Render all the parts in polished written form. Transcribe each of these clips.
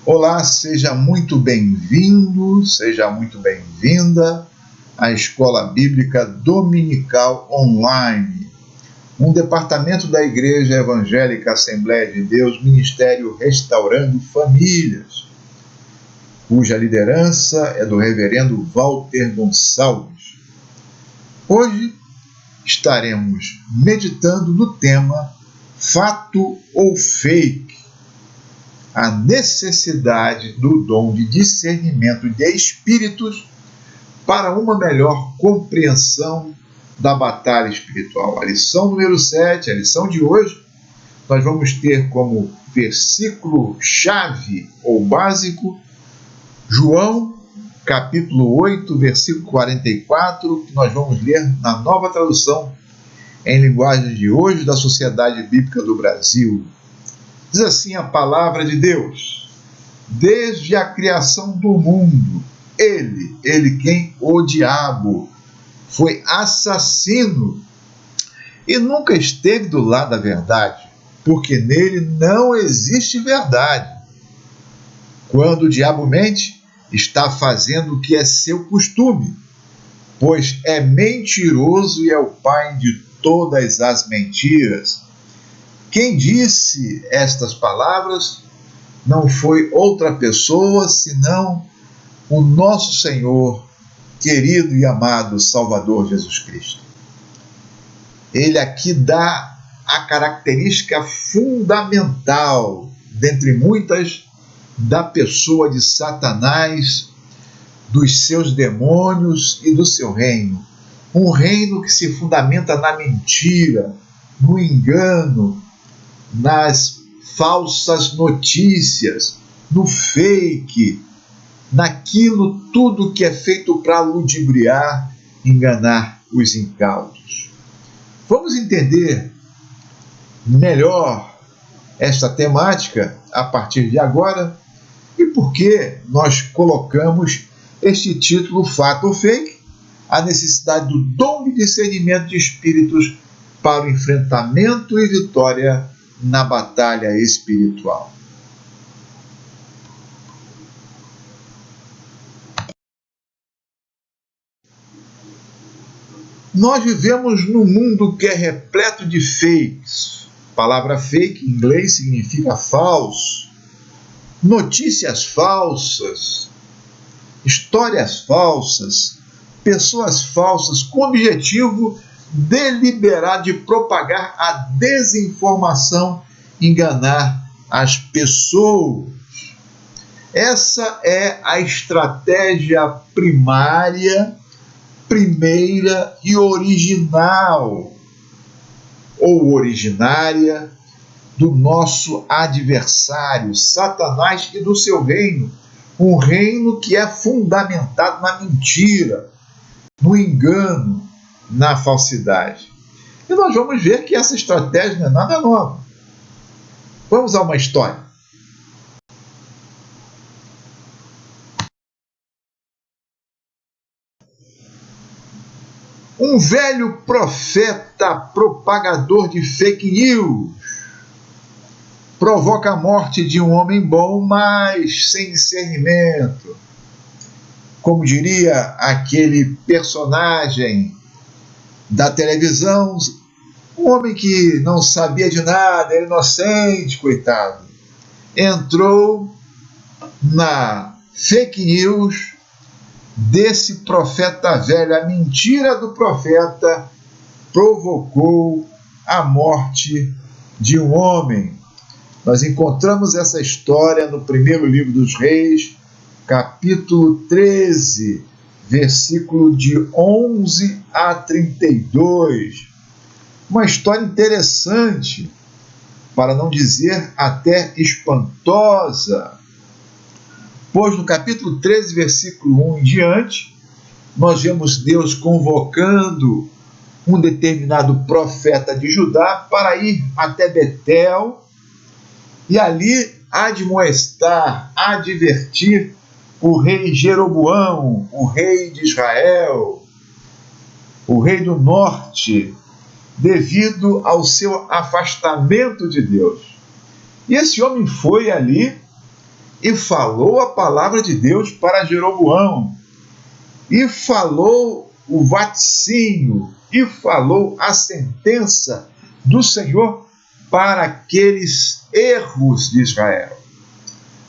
Olá, seja muito bem-vindo, seja muito bem-vinda à Escola Bíblica Dominical Online, um departamento da Igreja Evangélica Assembleia de Deus, Ministério Restaurando Famílias, cuja liderança é do reverendo Walter Gonçalves. Hoje estaremos meditando no tema Fato ou Fake? A necessidade do dom de discernimento de espíritos para uma melhor compreensão da batalha espiritual. A lição número 7, a lição de hoje, nós vamos ter como versículo-chave ou básico João, capítulo 8, versículo 44, que nós vamos ler na Nova Tradução em linguagem de hoje da Sociedade Bíblica do Brasil. Diz assim a palavra de Deus: desde a criação do mundo, ele quem? O diabo, foi assassino e nunca esteve do lado da verdade, porque nele não existe verdade. Quando o diabo mente, está fazendo o que é seu costume, pois é mentiroso e é o pai de todas as mentiras. Quem disse estas palavras não foi outra pessoa, senão o nosso Senhor, querido e amado Salvador Jesus Cristo. Ele aqui dá a característica fundamental, dentre muitas, da pessoa de Satanás, dos seus demônios e do seu reino. Um reino que se fundamenta na mentira, no engano, nas falsas notícias, no fake, naquilo tudo que é feito para ludibriar, enganar os incautos. Vamos entender melhor esta temática a partir de agora e por que nós colocamos este título Fato ou Fake? A necessidade do dom de discernimento de espíritos para o enfrentamento e vitória na batalha espiritual. Nós vivemos num mundo que é repleto de fakes. A palavra fake em inglês significa falso. Notícias falsas, histórias falsas, pessoas falsas com o objetivo deliberado de propagar a desinformação, enganar as pessoas. Essa é a estratégia primária, primeira e original, ou originária, do nosso adversário, Satanás, e do seu reino. Um reino que é fundamentado na mentira, no engano, na falsidade. E nós vamos ver que essa estratégia não é nada nova. Vamos a uma história. Um velho profeta propagador de fake news provoca a morte de um homem bom, mas sem discernimento. Como diria aquele personagem da televisão, um homem que não sabia de nada, era inocente, coitado, entrou na fake news desse profeta velho. A mentira do profeta provocou a morte de um homem. Nós encontramos essa história no primeiro livro dos Reis, capítulo 13, versículo de 11 a 32. Uma história interessante, para não dizer até espantosa, pois no capítulo 13, versículo 1 em diante, nós vemos Deus convocando um determinado profeta de Judá para ir até Betel e ali admoestar, advertir o rei Jeroboão, o rei de Israel, o rei do norte, devido ao seu afastamento de Deus. E esse homem foi ali e falou a palavra de Deus para Jeroboão, e falou o vaticínio, e falou a sentença do Senhor para aqueles erros de Israel.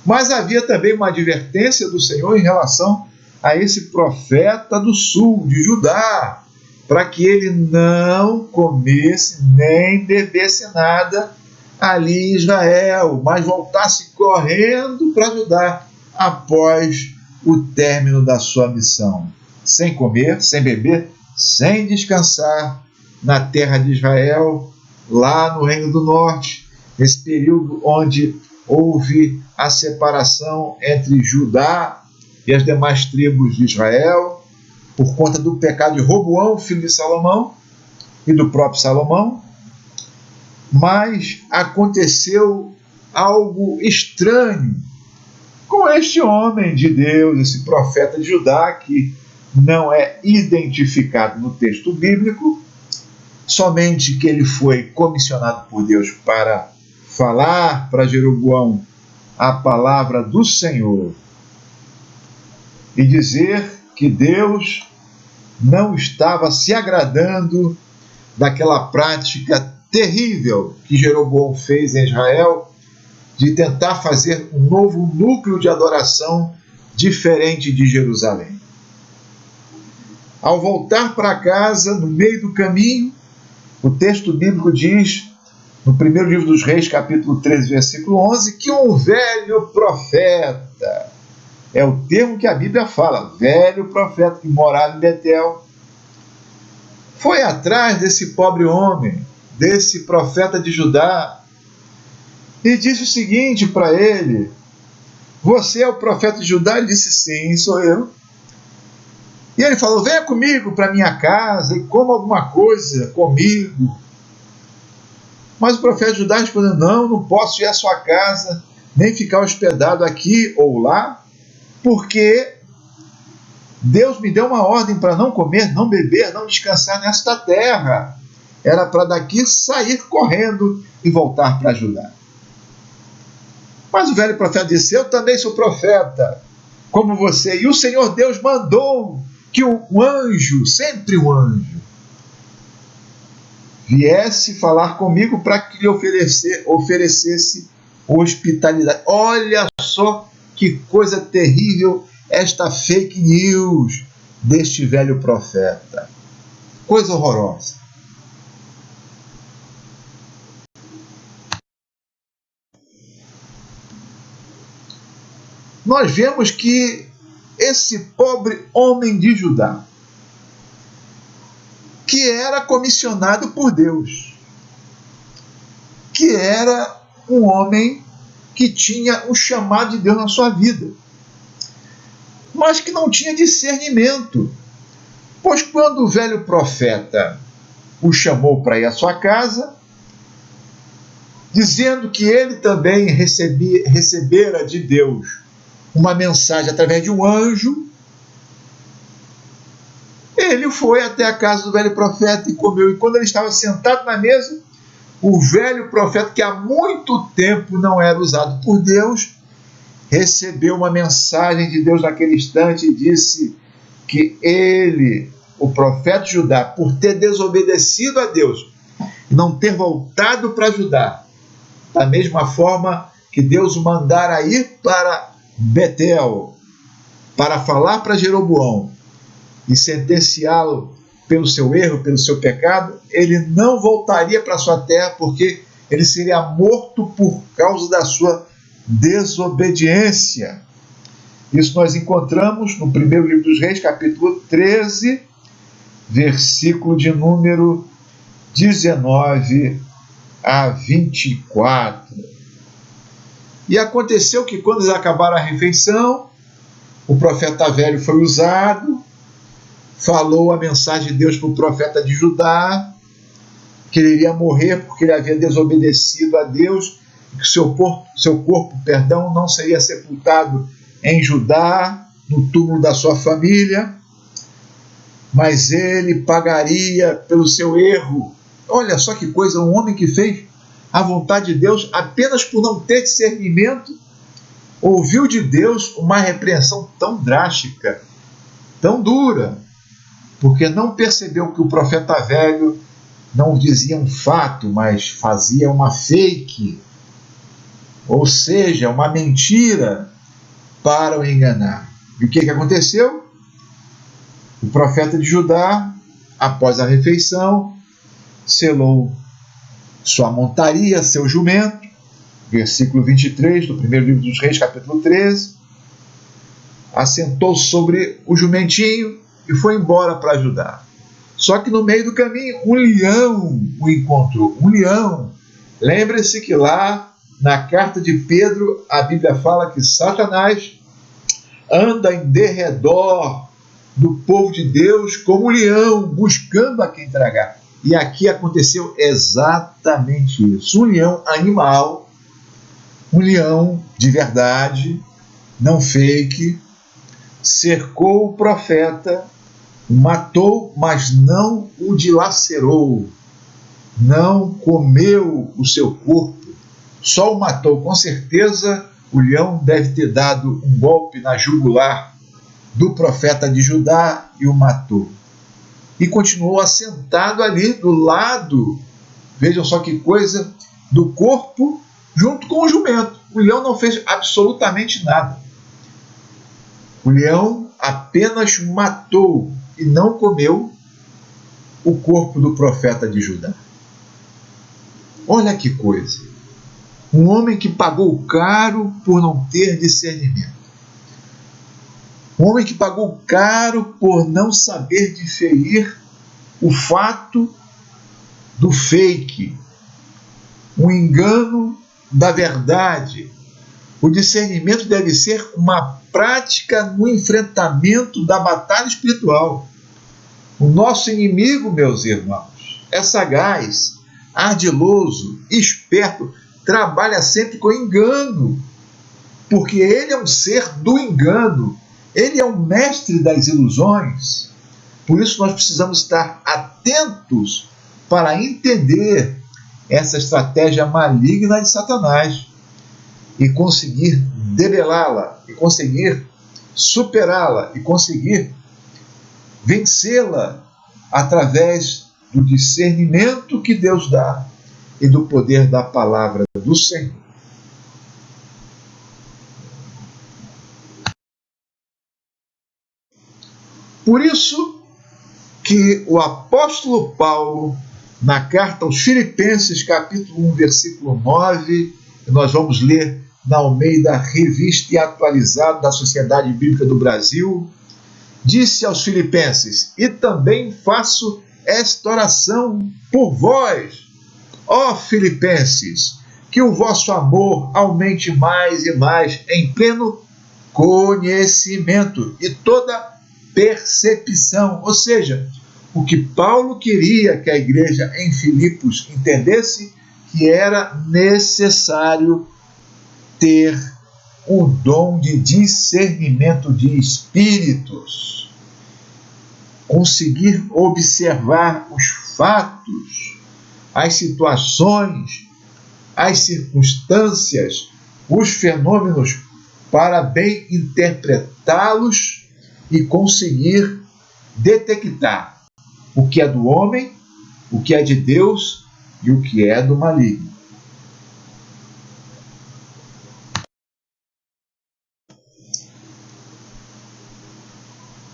Mas havia também uma advertência do Senhor em relação a esse profeta do sul, de Judá, para que ele não comesse nem bebesse nada ali em Israel, mas voltasse correndo para Judá após o término da sua missão, sem comer, sem beber, sem descansar na terra de Israel, lá no Reino do Norte, nesse período onde houve a separação entre Judá e as demais tribos de Israel, por conta do pecado de Roboão, filho de Salomão, e do próprio Salomão. Mas aconteceu algo estranho com este homem de Deus, esse profeta de Judá, que não é identificado no texto bíblico, somente que ele foi comissionado por Deus para falar para Jeroboão a palavra do Senhor e dizer que Deus não estava se agradando daquela prática terrível que Jeroboão fez em Israel, de tentar fazer um novo núcleo de adoração diferente de Jerusalém. Ao voltar para casa, no meio do caminho, o texto bíblico diz, no primeiro livro dos Reis, capítulo 13, versículo 11, que um velho profeta, é o termo que a Bíblia fala, velho profeta que morava em Betel, foi atrás desse pobre homem, desse profeta de Judá, e disse o seguinte para ele: você é o profeta de Judá? Ele disse: sim, sou eu. E ele falou: venha comigo para minha casa e coma alguma coisa comigo. Mas o profeta de Judá respondeu: não posso ir à sua casa, nem ficar hospedado aqui ou lá, porque Deus me deu uma ordem para não comer, não beber, não descansar nesta terra. Era para daqui sair correndo e voltar para Judá. Mas o velho profeta disse: eu também sou profeta, como você, e o Senhor Deus mandou que um anjo, sempre um anjo, viesse falar comigo para que lhe oferecesse hospitalidade. Olha só que coisa terrível esta fake news deste velho profeta. Coisa horrorosa. Nós vemos que esse pobre homem de Judá, que era comissionado por Deus, que era um homem que tinha o chamado de Deus na sua vida, mas que não tinha discernimento, pois quando o velho profeta o chamou para ir à sua casa, dizendo que ele também recebera de Deus uma mensagem através de um anjo, ele foi até a casa do velho profeta e comeu. E quando ele estava sentado na mesa, o velho profeta, que há muito tempo não era usado por Deus, recebeu uma mensagem de Deus naquele instante e disse que ele, o profeta de Judá, por ter desobedecido a Deus e não ter voltado para Judá, da mesma forma que Deus o mandara ir para Betel, para falar para Jeroboão e sentenciá-lo pelo seu erro, pelo seu pecado, ele não voltaria para sua terra, porque ele seria morto por causa da sua desobediência. Isso nós encontramos no primeiro livro dos Reis, capítulo 13, versículo de número 19 a 24. E aconteceu que quando eles acabaram a refeição, o profeta velho foi usado, falou a mensagem de Deus para o profeta de Judá, que ele iria morrer porque ele havia desobedecido a Deus, que seu corpo, não seria sepultado em Judá, no túmulo da sua família, mas ele pagaria pelo seu erro. Olha só que coisa, um homem que fez a vontade de Deus apenas por não ter discernimento, ouviu de Deus uma repreensão tão drástica, tão dura, porque não percebeu que o profeta velho não dizia um fato, mas fazia uma fake, ou seja, uma mentira para o enganar. E o que aconteceu? O profeta de Judá, após a refeição, selou sua montaria, seu jumento, versículo 23 do primeiro livro dos Reis, capítulo 13, assentou sobre o jumentinho e foi embora para Judá. Só que no meio do caminho, um leão o encontrou. Um leão. Lembre-se que lá na carta de Pedro, a Bíblia fala que Satanás anda em derredor do povo de Deus como um leão, buscando a quem tragar. E aqui aconteceu exatamente isso. Um leão animal, um leão de verdade, não fake, cercou o profeta, o matou, mas não o dilacerou, não comeu o seu corpo, só o matou. Com certeza o leão deve ter dado um golpe na jugular do profeta de Judá e o matou. E continuou assentado ali do lado, vejam só que coisa, do corpo, junto com o jumento. O leão não fez absolutamente nada. O leão apenas matou e não comeu o corpo do profeta de Judá. Olha que coisa. Um homem que pagou caro por não ter discernimento. Um homem que pagou caro por não saber diferir o fato do fake, o engano da verdade. O discernimento deve ser uma prática no enfrentamento da batalha espiritual. O nosso inimigo, meus irmãos, é sagaz, ardiloso, esperto, trabalha sempre com engano, porque ele é um ser do engano. Ele é o mestre das ilusões. Por isso nós precisamos estar atentos para entender essa estratégia maligna de Satanás e conseguir debelá-la, e conseguir superá-la, e conseguir vencê-la através do discernimento que Deus dá e do poder da palavra do Senhor. Por isso que o apóstolo Paulo, na carta aos Filipenses, capítulo 1, versículo 9, nós vamos ler na Almeida Revista e Atualizada da Sociedade Bíblica do Brasil, disse aos Filipenses: e também faço esta oração por vós, ó Filipenses, que o vosso amor aumente mais e mais em pleno conhecimento e toda percepção. Ou seja, o que Paulo queria que a igreja em Filipos entendesse, que era necessário ter o dom de discernimento de espíritos, conseguir observar os fatos, as situações, as circunstâncias, os fenômenos, para bem interpretá-los e conseguir detectar o que é do homem, o que é de Deus e o que é do maligno.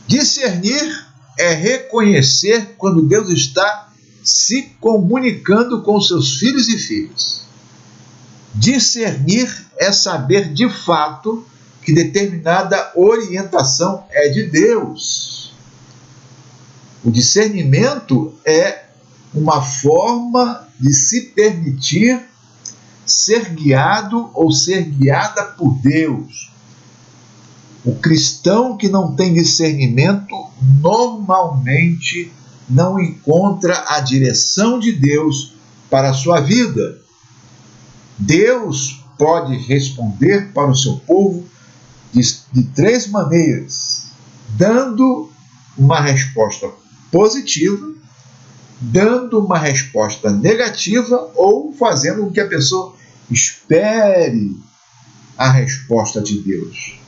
Discernir é reconhecer quando Deus está se comunicando com seus filhos e filhas. Discernir é saber de fato que determinada orientação é de Deus. O discernimento é uma forma de se permitir ser guiado ou ser guiada por Deus. O cristão que não tem discernimento normalmente não encontra a direção de Deus para a sua vida. Deus pode responder para o seu povo de três maneiras: dando uma resposta positiva, dando uma resposta negativa ou fazendo com que a pessoa espere a resposta de Deus.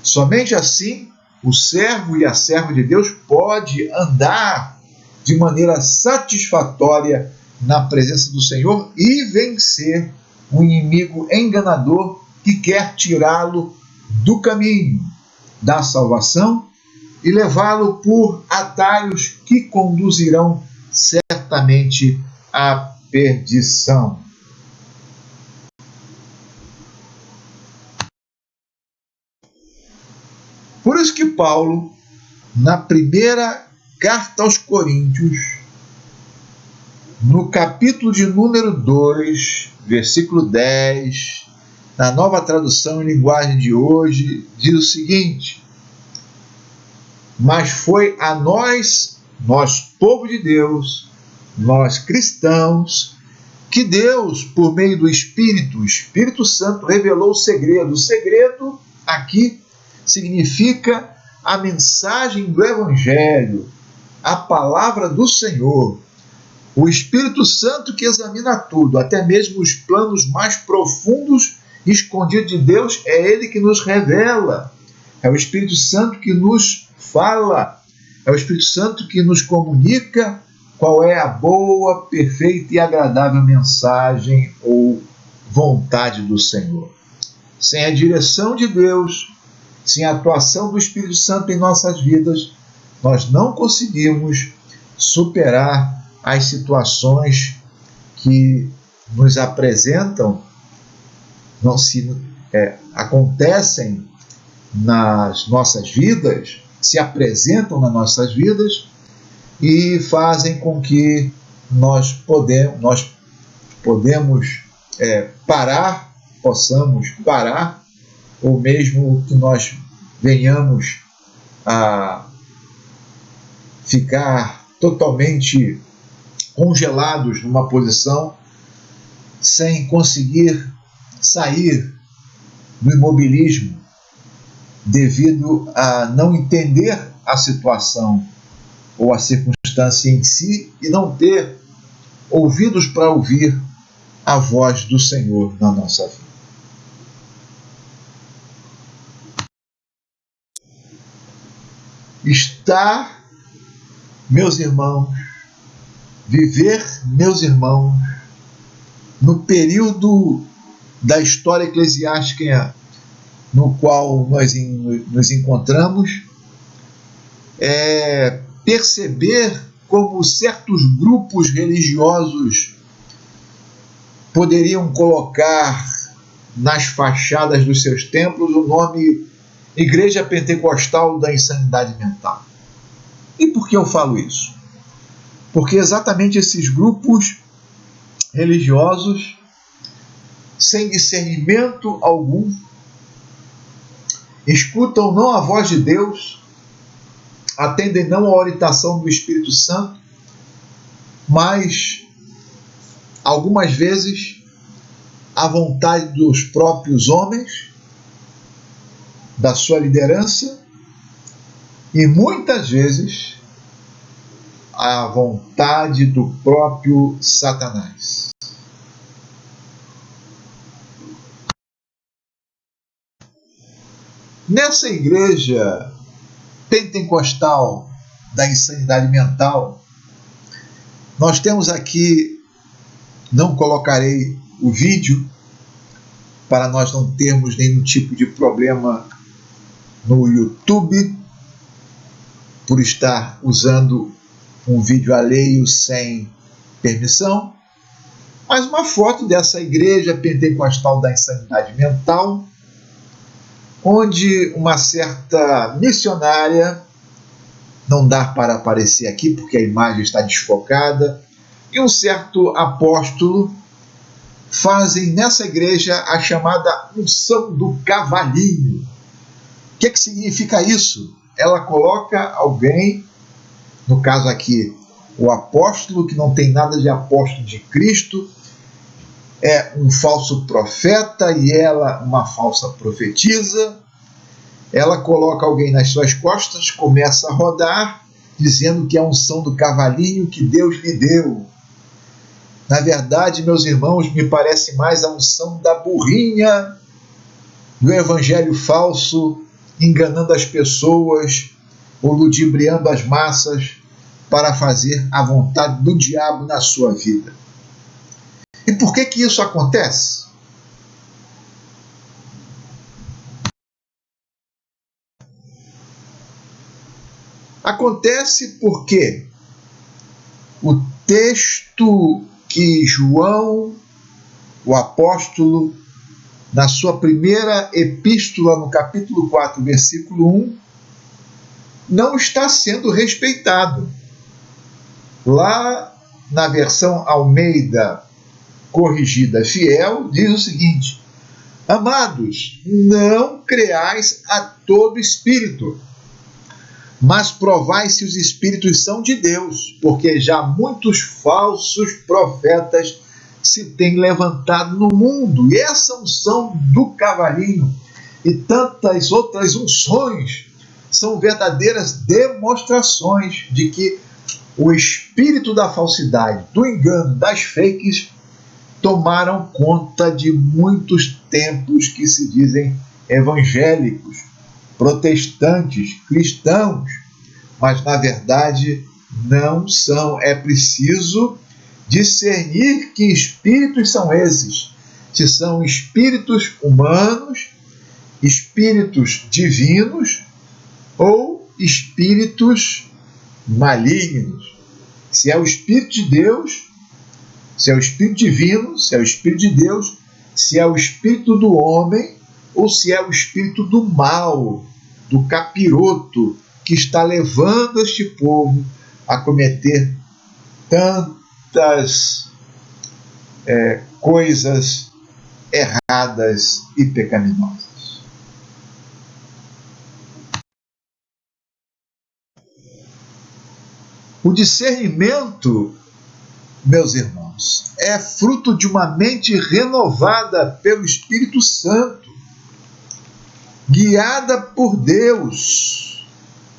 Somente assim o servo e a serva de Deus pode andar de maneira satisfatória na presença do Senhor e vencer o inimigo enganador que quer tirá-lo do caminho da salvação e levá-lo por atalhos que conduzirão certamente à perdição. Por isso que Paulo, na primeira carta aos Coríntios, no capítulo de número 2, versículo 10, na nova tradução em linguagem de hoje, diz o seguinte: mas foi a nós, povo de Deus, nós cristãos, que Deus, por meio do Espírito, o Espírito Santo, revelou o segredo. O segredo aqui significa a mensagem do Evangelho, a palavra do Senhor. O Espírito Santo que examina tudo, até mesmo os planos mais profundos e escondidos de Deus, é Ele que nos revela. É o Espírito Santo que nos fala, é o Espírito Santo que nos comunica qual é a boa, perfeita e agradável mensagem ou vontade do Senhor. Sem a direção de Deus, sem a atuação do Espírito Santo em nossas vidas, nós não conseguimos superar as situações que nos apresentam, acontecem nas nossas vidas, se apresentam nas nossas vidas e fazem com que nós possamos parar, ou mesmo que nós venhamos a ficar totalmente congelados numa posição sem conseguir sair do imobilismo devido a não entender a situação ou a circunstância em si e não ter ouvidos para ouvir a voz do Senhor na nossa vida. Estar, meus irmãos, viver, meus irmãos, no período da história eclesiástica no qual nós nos encontramos, é perceber como certos grupos religiosos poderiam colocar nas fachadas dos seus templos o nome Igreja Pentecostal da Insanidade Mental. E por que eu falo isso? Porque exatamente esses grupos religiosos, sem discernimento algum, escutam não a voz de Deus, atendem não à orientação do Espírito Santo, mas algumas vezes à vontade dos próprios homens, da sua liderança, e muitas vezes à vontade do próprio Satanás. Nessa igreja pentecostal da insanidade mental, nós temos aqui, não colocarei o vídeo para nós não termos nenhum tipo de problema no YouTube por estar usando um vídeo alheio sem permissão, mas uma foto dessa igreja pentecostal da insanidade mental, onde uma certa missionária, não dá para aparecer aqui porque a imagem está desfocada, e um certo apóstolo fazem nessa igreja a chamada unção do cavalinho. O que significa isso? Ela coloca alguém, no caso aqui, o apóstolo, que não tem nada de apóstolo de Cristo, é um falso profeta e ela uma falsa profetisa. Ela coloca alguém nas suas costas, começa a rodar, dizendo que é a unção do cavalinho que Deus lhe deu. Na verdade, meus irmãos, me parece mais a unção da burrinha do evangelho falso, enganando as pessoas ou ludibriando as massas para fazer a vontade do diabo na sua vida. E por que que isso acontece? Acontece porque o texto que João, o apóstolo, na sua primeira epístola, no capítulo 4, versículo 1, não está sendo respeitado. Lá na versão Almeida Corrigida Fiel, diz o seguinte: amados, não creais a todo espírito, mas provai se os espíritos são de Deus, porque já muitos falsos profetas se têm levantado no mundo. E essa unção do cavalinho e tantas outras unções são verdadeiras demonstrações de que o espírito da falsidade, do engano, das fakes, tomaram conta de muitos templos que se dizem evangélicos, protestantes, cristãos, mas na verdade não são. É preciso discernir que espíritos são esses, se são espíritos humanos, espíritos divinos ou espíritos malignos. Se é o Espírito de Deus, se é o Espírito divino, se é o Espírito de Deus, se é o Espírito do homem ou se é o Espírito do mal, do capiroto, que está levando este povo a cometer tantas coisas erradas e pecaminosas. O discernimento, meus irmãos, é fruto de uma mente renovada pelo Espírito Santo, guiada por Deus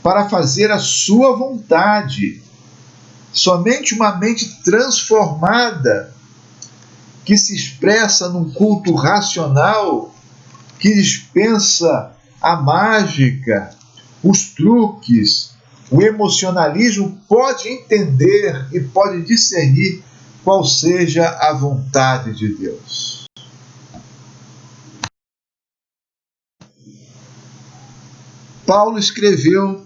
para fazer a sua vontade. Somente uma mente transformada, que se expressa num culto racional, que dispensa a mágica, os truques, o emocionalismo, pode entender e pode discernir qual seja a vontade de Deus. Paulo escreveu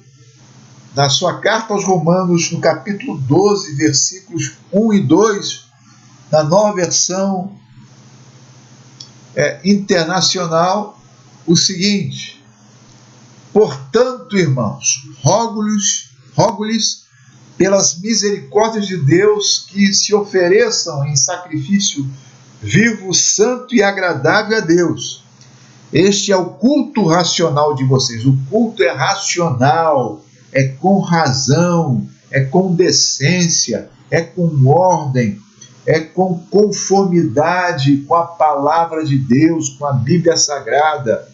na sua carta aos Romanos, no capítulo 12, versículos 1 e 2, na nova versão internacional, o seguinte: portanto, irmãos, rogo-lhes pelas misericórdias de Deus que se ofereçam em sacrifício vivo, santo e agradável a Deus. Este é o culto racional de vocês. O culto é racional, é com razão, é com decência, é com ordem, é com conformidade com a palavra de Deus, com a Bíblia Sagrada.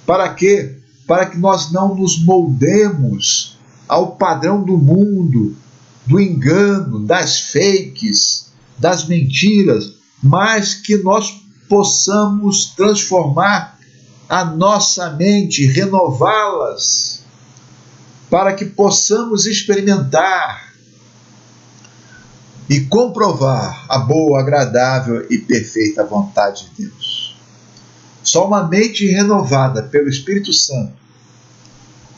Para quê? Para que nós não nos moldemos ao padrão do mundo, do engano, das fakes, das mentiras, mas que nós possamos transformar a nossa mente, renová-las, para que possamos experimentar e comprovar a boa, agradável e perfeita vontade de Deus. Só uma mente renovada pelo Espírito Santo,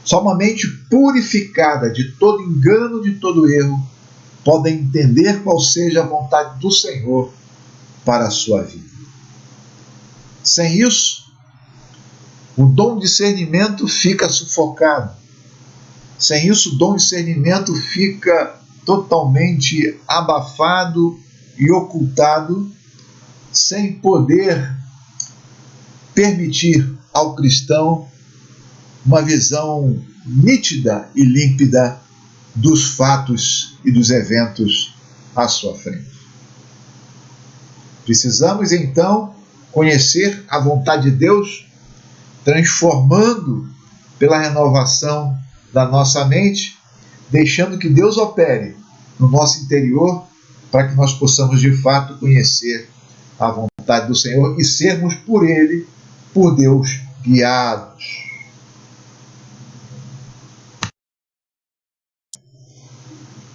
só uma mente purificada de todo engano, de todo erro, pode entender qual seja a vontade do Senhor para a sua vida. Sem isso, o dom de discernimento fica sufocado. Sem isso, o dom de discernimento fica totalmente abafado e ocultado, sem poder permitir ao cristão uma visão nítida e límpida dos fatos e dos eventos à sua frente. Precisamos, então, conhecer a vontade de Deus, transformando pela renovação da nossa mente, deixando que Deus opere no nosso interior, para que nós possamos de fato conhecer a vontade do Senhor e sermos por Ele, por Deus, guiados.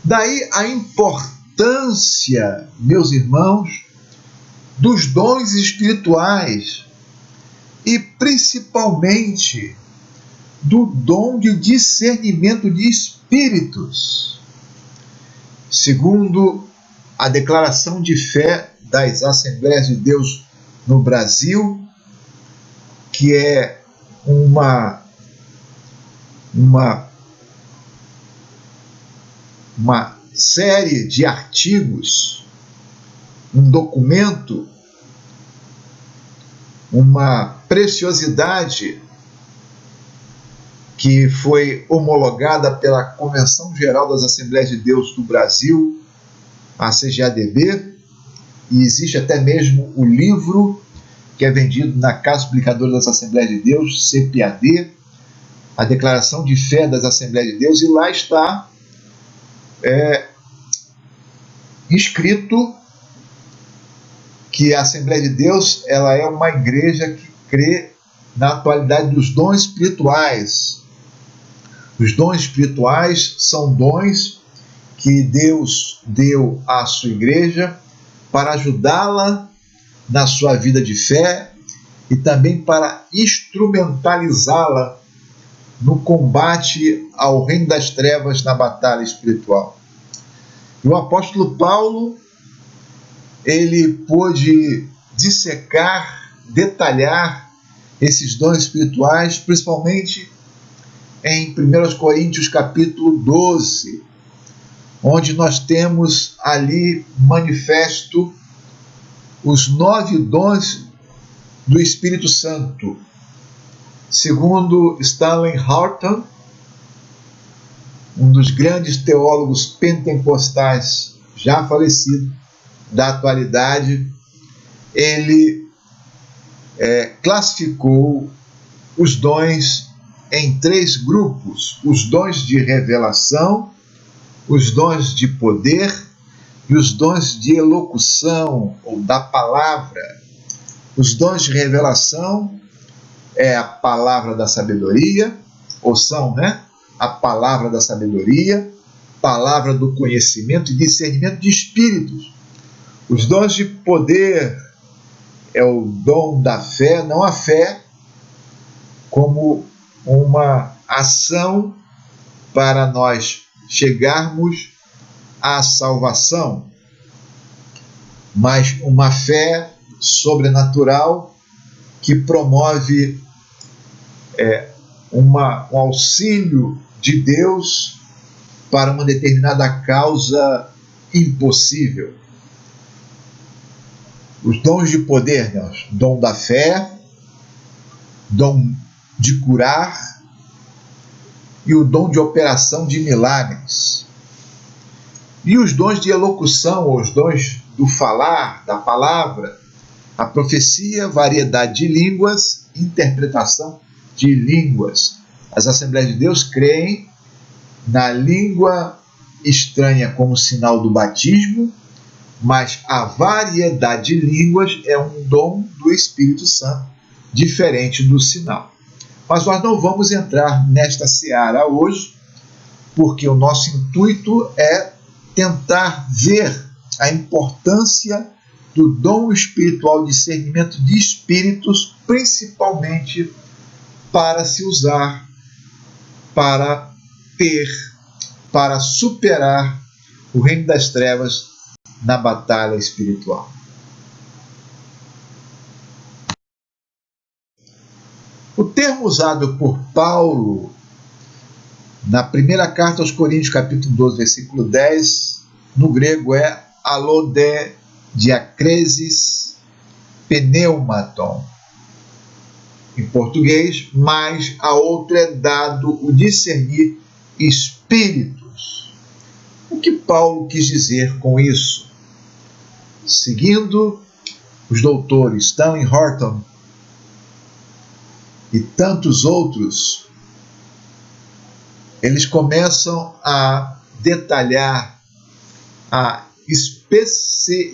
Daí a importância, meus irmãos, dos dons espirituais e principalmente do dom de discernimento de espíritos. Segundo a declaração de fé das Assembleias de Deus no Brasil, que é uma série de artigos, um documento, uma preciosidade que foi homologada pela Convenção Geral das Assembleias de Deus do Brasil, a CGADB, e existe até mesmo o livro que é vendido na Casa Publicadora das Assembleias de Deus, CPAD, a Declaração de Fé das Assembleias de Deus, e lá está escrito que a Assembleia de Deus ela é uma igreja que crê na atualidade dos dons espirituais. Os dons espirituais são dons que Deus deu à sua igreja para ajudá-la na sua vida de fé e também para instrumentalizá-la no combate ao reino das trevas na batalha espiritual. E o apóstolo Paulo, ele pôde dissecar, detalhar esses dons espirituais, principalmente em 1 Coríntios capítulo 12, onde nós temos ali manifesto os 9 dons do Espírito Santo. Segundo Stanley Horton, um dos grandes teólogos pentecostais já falecido da atualidade, ele classificou os dons em 3 grupos: os dons de revelação, os dons de poder e os dons de elocução ou da palavra. Os dons de revelação é a palavra da sabedoria, ou são, a palavra da sabedoria, palavra do conhecimento e discernimento de espíritos. Os dons de poder é o dom da fé, não a fé como uma ação para nós chegarmos à salvação, mas uma fé sobrenatural que promove um auxílio de Deus para uma determinada causa impossível. Os dons de poder, dom da fé, dom de curar e o dom de operação de milagres. E os dons de elocução, ou os dons do falar, da palavra, a profecia, variedade de línguas, interpretação de línguas. As Assembleias de Deus creem na língua estranha como sinal do batismo, mas a variedade de línguas é um dom do Espírito Santo, diferente do sinal. Mas nós não vamos entrar nesta seara hoje, porque o nosso intuito é tentar ver a importância do dom espiritual de discernimento de espíritos, principalmente para se usar, para superar o reino das trevas na batalha espiritual. O termo usado por Paulo na primeira carta aos Coríntios, capítulo 12, versículo 10, no grego é alode diacresis pneumaton. Em português, mas a outra é dado o discernir espíritos. O que Paulo quis dizer com isso? Seguindo os doutores Stanley Horton e tantos outros, eles começam a detalhar, a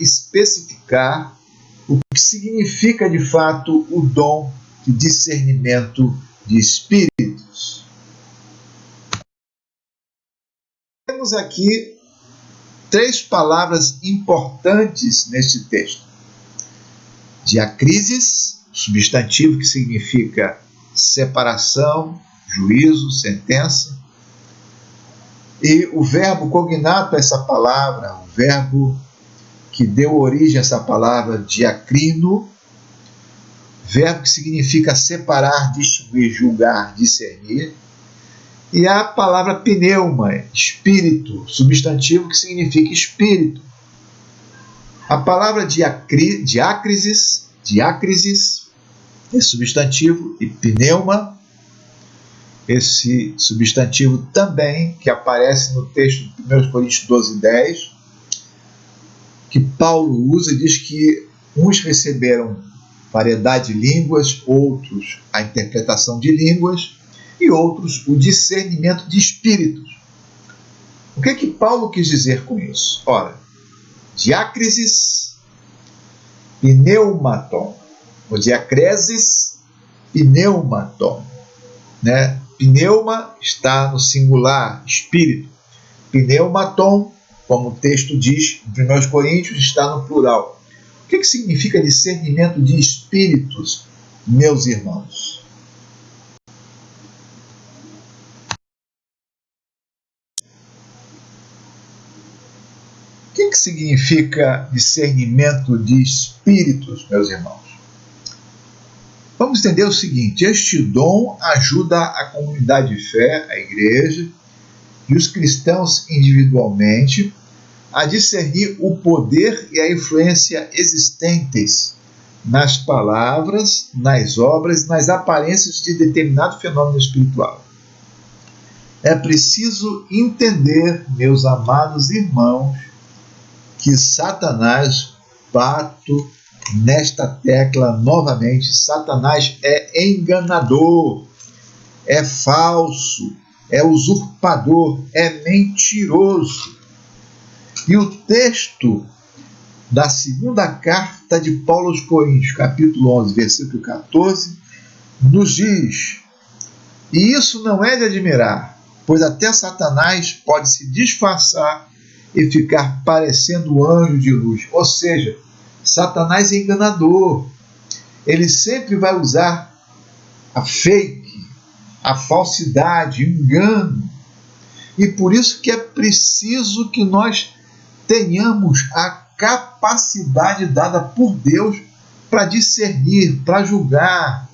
especificar o que significa de fato o dom de discernimento de espíritos. Temos aqui 3 palavras importantes neste texto. Diacrisis, substantivo que significa separação, juízo, sentença. E o verbo cognato a essa palavra, o verbo que deu origem a essa palavra, diacrino, verbo que significa separar, distinguir, julgar, discernir. E a palavra pneuma, espírito, substantivo que significa espírito. A palavra diácrisis é substantivo, e pneuma, esse substantivo também, que aparece no texto de 1 Coríntios 12:10, que Paulo usa e diz que uns receberam variedade de línguas, outros a interpretação de línguas, e outros o discernimento de espíritos. O que Paulo quis dizer com isso? Ora, diácrisis, pneumaton, ou diacresis, pneumaton, né? Pneuma está no singular, espírito. Pneumaton, como o texto diz em 1 Coríntios, está no plural. O que significa discernimento de espíritos, meus irmãos? O que significa discernimento de espíritos, meus irmãos? Vamos entender o seguinte: este dom ajuda a comunidade de fé, a igreja, e os cristãos individualmente a discernir o poder e a influência existentes nas palavras, nas obras, nas aparências de determinado fenômeno espiritual. É preciso entender, meus amados irmãos, que Satanás, bato nesta tecla novamente, Satanás é enganador, é falso, é usurpador, é mentiroso. E o texto da segunda carta de Paulo aos Coríntios, capítulo 11, versículo 14, nos diz: e isso não é de admirar, pois até Satanás pode se disfarçar e ficar parecendo anjo de luz. Ou seja, Satanás é enganador. Ele sempre vai usar a fake, a falsidade, o engano. E por isso que é preciso que nós tenhamos a capacidade dada por Deus para discernir, para julgar,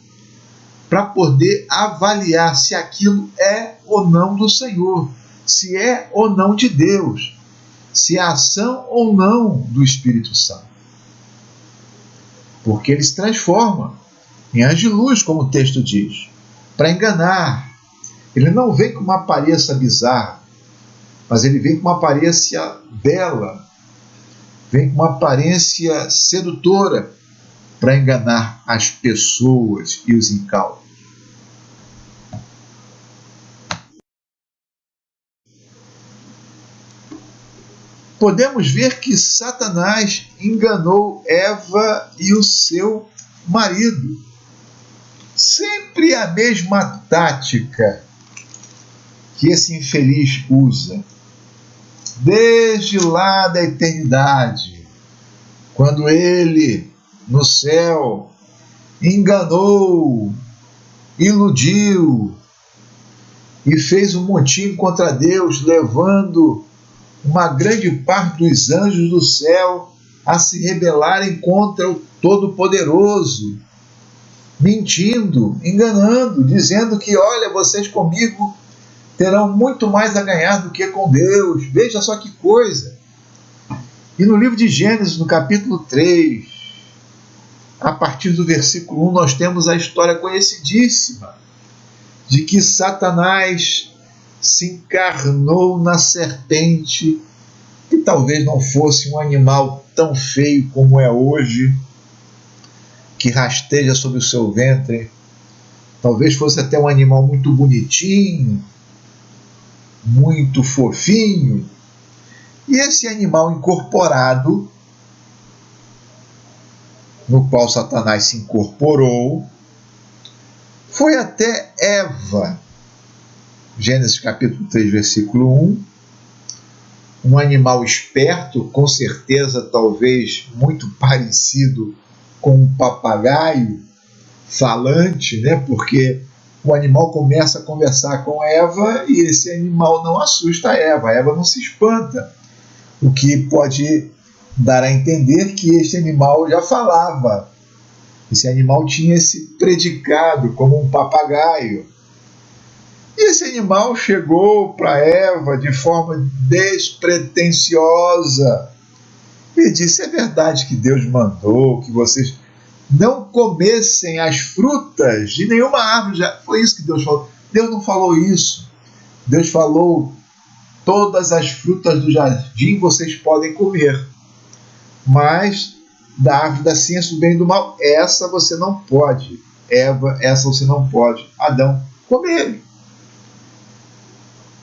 para poder avaliar se aquilo é ou não do Senhor, se é ou não de Deus, se é ação ou não do Espírito Santo. Porque ele se transforma em anjo de luz, como o texto diz, para enganar. Ele não vem com uma aparência bizarra, mas ele vem com uma aparência bela, vem com uma aparência sedutora para enganar as pessoas e os incautos. Podemos ver que Satanás enganou Eva e o seu marido. Sempre a mesma tática que esse infeliz usa. Desde lá da eternidade, quando ele, no céu, enganou, iludiu e fez um motim contra Deus, levando uma grande parte dos anjos do céu a se rebelarem contra o Todo-Poderoso, mentindo, enganando, dizendo que, olha, vocês comigo terão muito mais a ganhar do que com Deus. Veja só que coisa. E no livro de Gênesis, no capítulo 3, a partir do versículo 1, nós temos a história conhecidíssima de que Satanás se encarnou na serpente, que talvez não fosse um animal tão feio como é hoje, que rasteja sobre o seu ventre. Talvez fosse até um animal muito bonitinho, muito fofinho. E esse animal incorporado, no qual Satanás se incorporou, Foi até Eva, Gênesis capítulo 3, versículo 1, um animal esperto, com certeza talvez muito parecido com um papagaio falante, né? Porque o animal começa a conversar com Eva e esse animal não assusta a Eva não se espanta, o que pode dar a entender que este animal já falava. Esse animal tinha esse predicado como um papagaio. E esse animal chegou para Eva de forma despretensiosa e disse: é verdade que Deus mandou que vocês não comessem as frutas de nenhuma árvore. Já foi isso que Deus falou. Deus não falou isso. Deus falou: todas as frutas do jardim vocês podem comer, mas da árvore da ciência do bem e do mal, essa você não pode. Eva, essa você não pode. Adão, comer.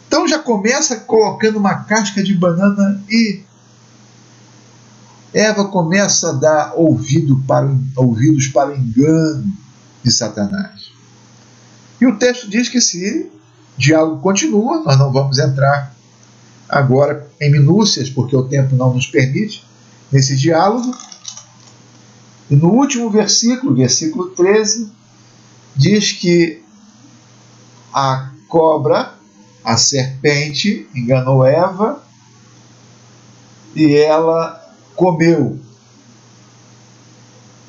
Então já começa colocando uma casca de banana e Eva começa a dar ouvidos para o engano de Satanás. E o texto diz que esse diálogo continua, nós não vamos entrar agora em minúcias, porque o tempo não nos permite, nesse diálogo. E no último versículo, versículo 13, diz que a cobra, a serpente, enganou Eva e ela comeu.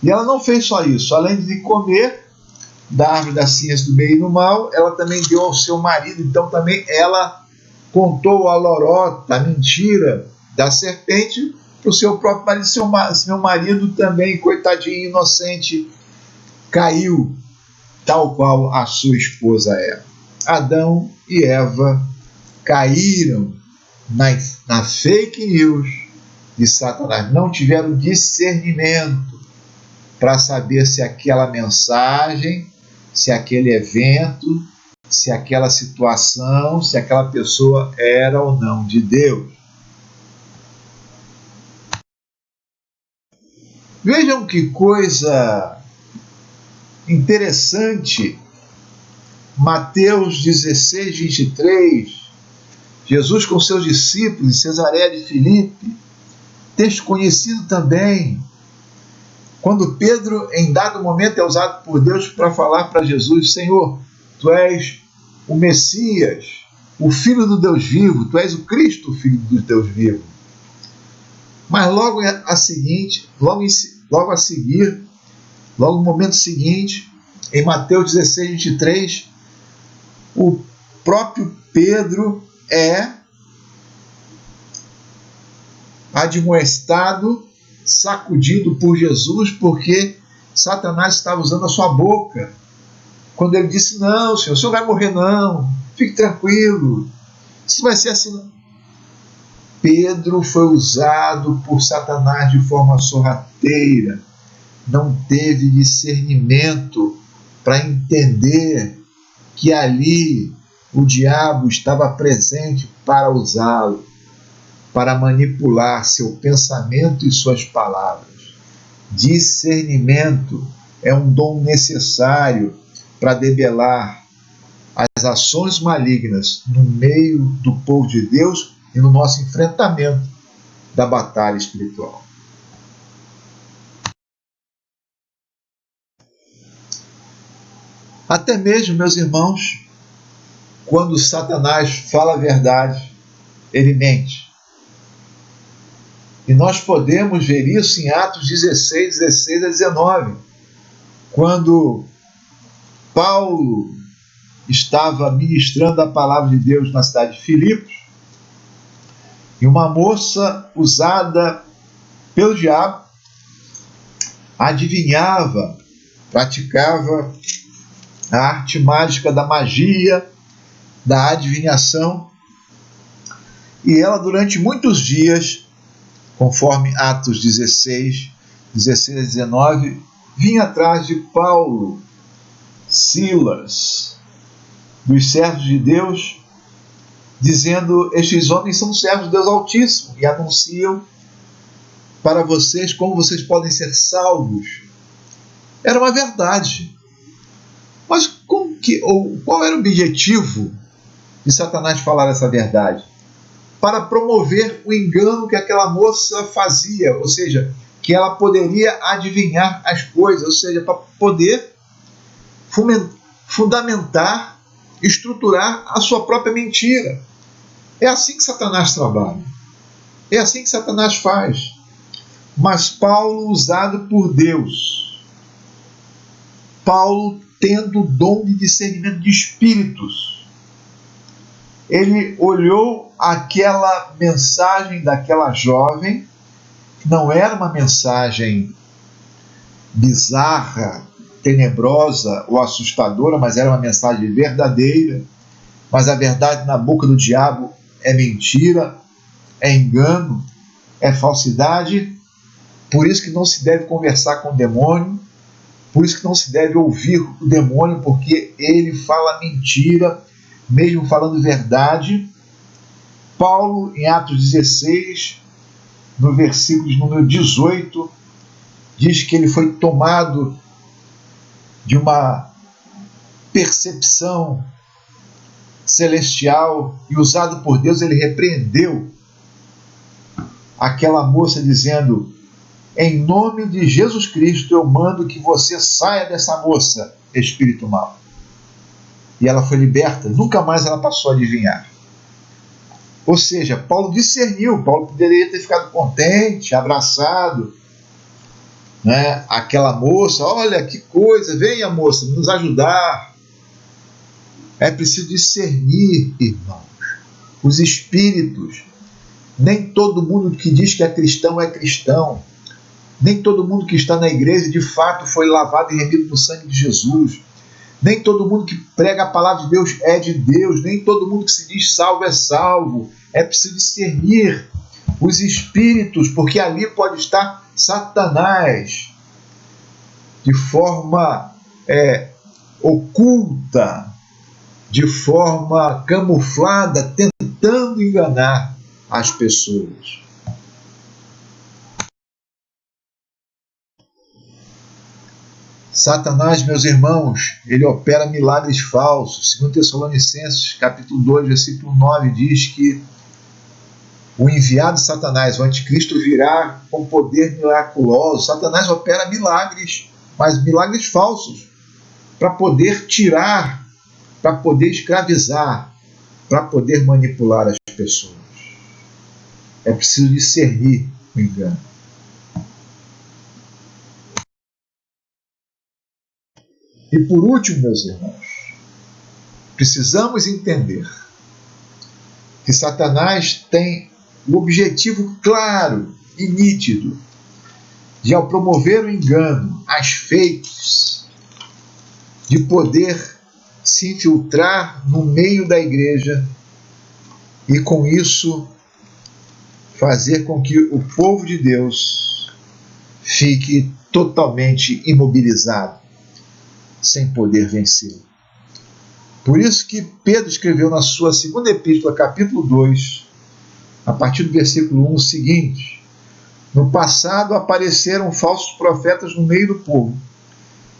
E ela não fez só isso. Além de comer da árvore da ciência do bem e do mal, ela também deu ao seu marido. Então também ela contou a lorota, a mentira da serpente para o seu próprio marido. Seu marido também, coitadinho, inocente, caiu, tal qual a sua esposa Eva. Adão e Eva caíram na fake news de Satanás. Não tiveram discernimento para saber se aquela mensagem, se aquele evento, se aquela situação, se aquela pessoa era ou não de Deus. Vejam que coisa interessante. Mateus 16, 23, Jesus com seus discípulos em Cesareia de Filipe, texto conhecido também, quando Pedro, em dado momento, é usado por Deus para falar para Jesus: Senhor, Tu és o Messias, o Filho do Deus vivo, Tu és o Cristo, o Filho do Deus vivo. Mas logo no momento seguinte, em Mateus 16, 23, o próprio Pedro é admoestado, sacudido por Jesus, porque Satanás estava usando a sua boca. Quando ele disse: não, Senhor, o Senhor vai morrer não, fique tranquilo, isso vai ser assim. Pedro foi usado por Satanás de forma sorrateira, não teve discernimento para entender que ali o diabo estava presente para usá-lo, para manipular seu pensamento e suas palavras. Discernimento é um dom necessário para debelar as ações malignas no meio do povo de Deus e no nosso enfrentamento da batalha espiritual. Até mesmo, meus irmãos, quando Satanás fala a verdade, ele mente. E nós podemos ver isso em Atos 16, 16 a 19, quando Paulo estava ministrando a palavra de Deus na cidade de Filipos, e uma moça usada pelo diabo adivinhava, praticava a arte mágica da magia, da adivinhação, e ela durante muitos dias, conforme Atos 16, 16 a 19, vinha atrás de Paulo, Silas, dos servos de Deus, dizendo: estes homens são servos de Deus Altíssimo e anunciam para vocês como vocês podem ser salvos. Era uma verdade. Mas como qual era o objetivo de Satanás falar essa verdade? Para promover o engano que aquela moça fazia, ou seja, que ela poderia adivinhar as coisas, ou seja, para poder fundamentar, estruturar a sua própria mentira. É assim que Satanás trabalha. É assim que Satanás faz. Mas Paulo, usado por Deus, Paulo tendo o dom de discernimento de espíritos, ele olhou aquela mensagem daquela jovem, que não era uma mensagem bizarra, tenebrosa ou assustadora, mas era uma mensagem verdadeira. Mas a verdade na boca do diabo é mentira, é engano, é falsidade. Por isso que não se deve conversar com o demônio, por isso que não se deve ouvir o demônio, porque ele fala mentira, mesmo falando verdade. Paulo, em Atos 16, no versículo número 18, diz que ele foi tomado de uma percepção celestial e, usado por Deus, ele repreendeu aquela moça dizendo: em nome de Jesus Cristo eu mando que você saia dessa moça, espírito mau. E ela foi liberta, nunca mais ela passou a adivinhar. Ou seja, Paulo discerniu, Paulo poderia ter ficado contente, abraçado, né, aquela moça. Olha que coisa, venha moça, nos ajudar. É preciso discernir, irmãos, os espíritos. Nem todo mundo que diz que é cristão é cristão. Nem todo mundo que está na igreja de fato foi lavado e remido no sangue de Jesus. Nem todo mundo que prega a palavra de Deus é de Deus. Nem todo mundo que se diz salvo é salvo. É preciso discernir os espíritos, porque ali pode estar Satanás de forma oculta, de forma camuflada, tentando enganar as pessoas. Satanás, meus irmãos, ele opera milagres falsos. 2 Tessalonicenses, capítulo 2, versículo 9, diz que o enviado de Satanás, o anticristo, virá com poder miraculoso. Satanás opera milagres, mas milagres falsos, para poder tirar, para poder escravizar, para poder manipular as pessoas. É preciso discernir o engano. E por último, meus irmãos, precisamos entender que Satanás tem o objetivo claro e nítido de, ao promover o engano, as fakes, de poder se infiltrar no meio da igreja e, com isso, fazer com que o povo de Deus fique totalmente imobilizado, sem poder vencê-lo. Por isso que Pedro escreveu na sua segunda epístola, capítulo 2, a partir do versículo 1, o seguinte: no passado apareceram falsos profetas no meio do povo,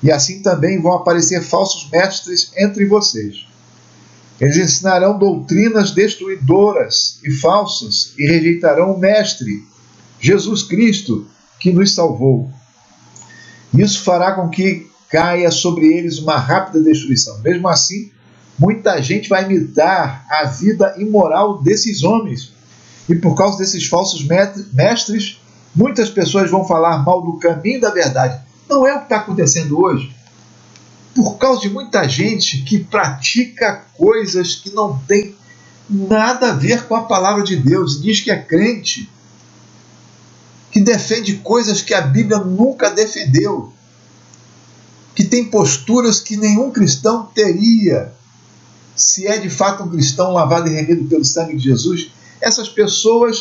e assim também vão aparecer falsos mestres entre vocês. Eles ensinarão doutrinas destruidoras e falsas, e rejeitarão o Mestre, Jesus Cristo, que nos salvou. Isso fará com que caia sobre eles uma rápida destruição. Mesmo assim, muita gente vai imitar a vida imoral desses homens. E por causa desses falsos mestres, muitas pessoas vão falar mal do caminho da verdade. Não é o que está acontecendo hoje. Por causa de muita gente que pratica coisas que não tem nada a ver com a palavra de Deus, diz que é crente, que defende coisas que a Bíblia nunca defendeu, que tem posturas que nenhum cristão teria, se é de fato um cristão lavado e remido pelo sangue de Jesus. Essas pessoas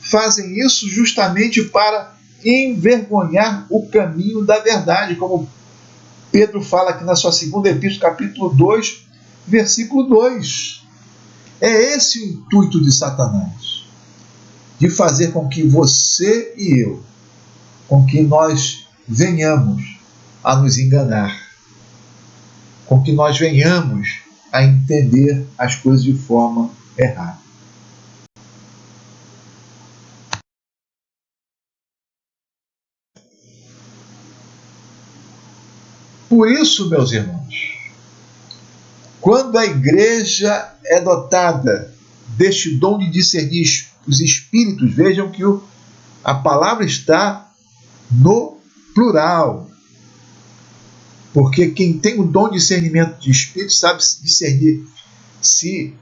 fazem isso justamente para envergonhar o caminho da verdade, como Pedro fala aqui na sua segunda epístola, capítulo 2, versículo 2. É esse o intuito de Satanás, de fazer com que você e eu, com que nós venhamos a nos enganar, com que nós venhamos a entender as coisas de forma errada. Por isso, meus irmãos, quando a igreja é dotada deste dom de discernir os espíritos, vejam que a palavra está no plural. Porque quem tem o dom de discernimento de espírito sabe discernir se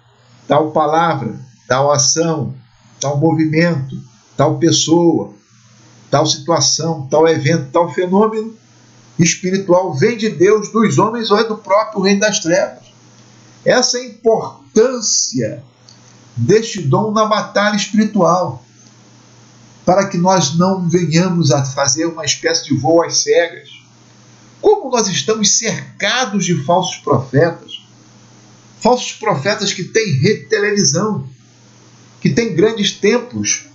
tal palavra, tal ação, tal movimento, tal pessoa, tal situação, tal evento, tal fenômeno espiritual vem de Deus, dos homens ou é do próprio reino das trevas. Essa é a importância deste dom na batalha espiritual, para que nós não venhamos a fazer uma espécie de voo às cegas. Como nós estamos cercados de falsos profetas que têm rede de televisão, que têm grandes templos,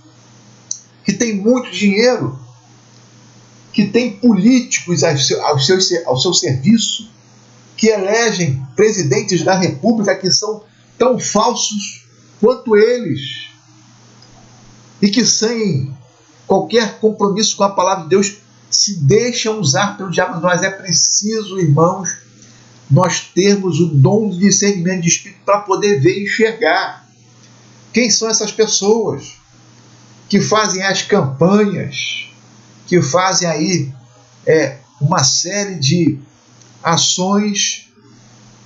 que têm muito dinheiro, que têm políticos ao seu serviço, que elegem presidentes da República que são tão falsos quanto eles, e que sem qualquer compromisso com a palavra de Deus se deixam usar pelo diabo. Mas é preciso, irmãos, nós termos o dom de discernimento de espírito para poder ver e enxergar quem são essas pessoas que fazem as campanhas, que fazem aí uma série de ações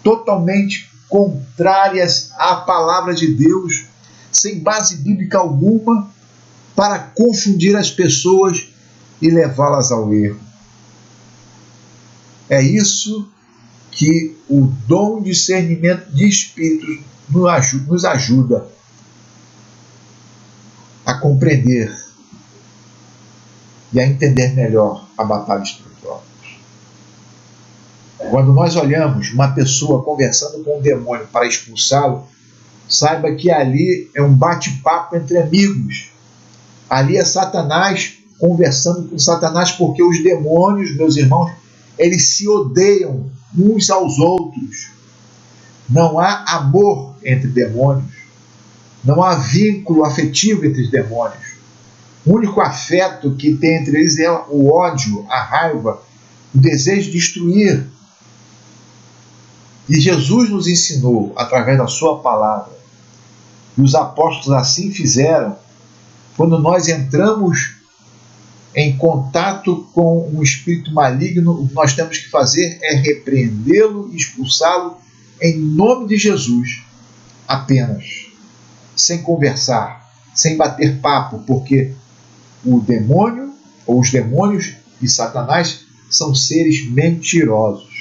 totalmente contrárias à palavra de Deus, sem base bíblica alguma, para confundir as pessoas e levá-las ao erro. É isso que o dom de discernimento de espíritos nos ajuda a compreender e a entender melhor a batalha espiritual. Quando nós olhamos uma pessoa conversando com um demônio para expulsá-lo, saiba que ali é um bate-papo entre amigos. Ali é Satanás conversando com Satanás, porque os demônios, meus irmãos, eles se odeiam uns aos outros. Não há amor entre demônios. Não há vínculo afetivo entre os demônios. O único afeto que tem entre eles é o ódio, a raiva, o desejo de destruir. E Jesus nos ensinou, através da sua palavra, e os apóstolos assim fizeram, quando nós entramos em contato com um espírito maligno, o que nós temos que fazer é repreendê-lo e expulsá-lo em nome de Jesus, apenas, sem conversar, sem bater papo, porque o demônio, ou os demônios e Satanás, são seres mentirosos.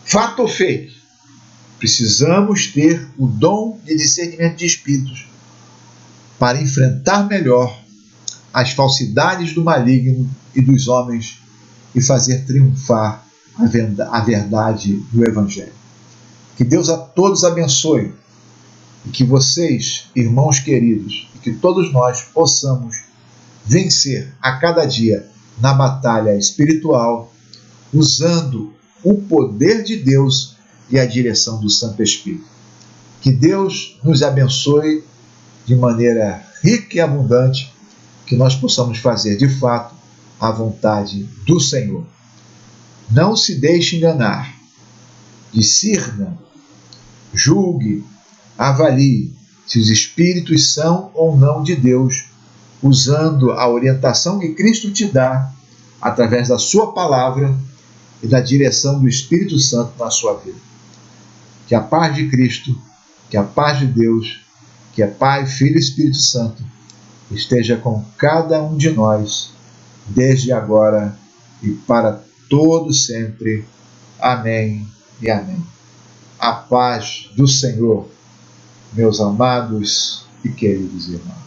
Fato ou feito, precisamos ter o dom de discernimento de espíritos para enfrentar melhor as falsidades do maligno e dos homens e fazer triunfar a verdade do Evangelho. Que Deus a todos abençoe e que vocês, irmãos queridos, e que todos nós possamos vencer a cada dia na batalha espiritual, usando o poder de Deus e a direção do Santo Espírito. Que Deus nos abençoe de maneira rica e abundante, que nós possamos fazer de fato a vontade do Senhor. Não se deixe enganar. Discirna, julgue, avalie se os espíritos são ou não de Deus, usando a orientação que Cristo te dá através da sua palavra e da direção do Espírito Santo na sua vida. Que a paz de Cristo, que a paz de Deus, que é Pai, Filho e Espírito Santo, esteja com cada um de nós, desde agora e para todo sempre. Amém e amém. A paz do Senhor, meus amados e queridos irmãos.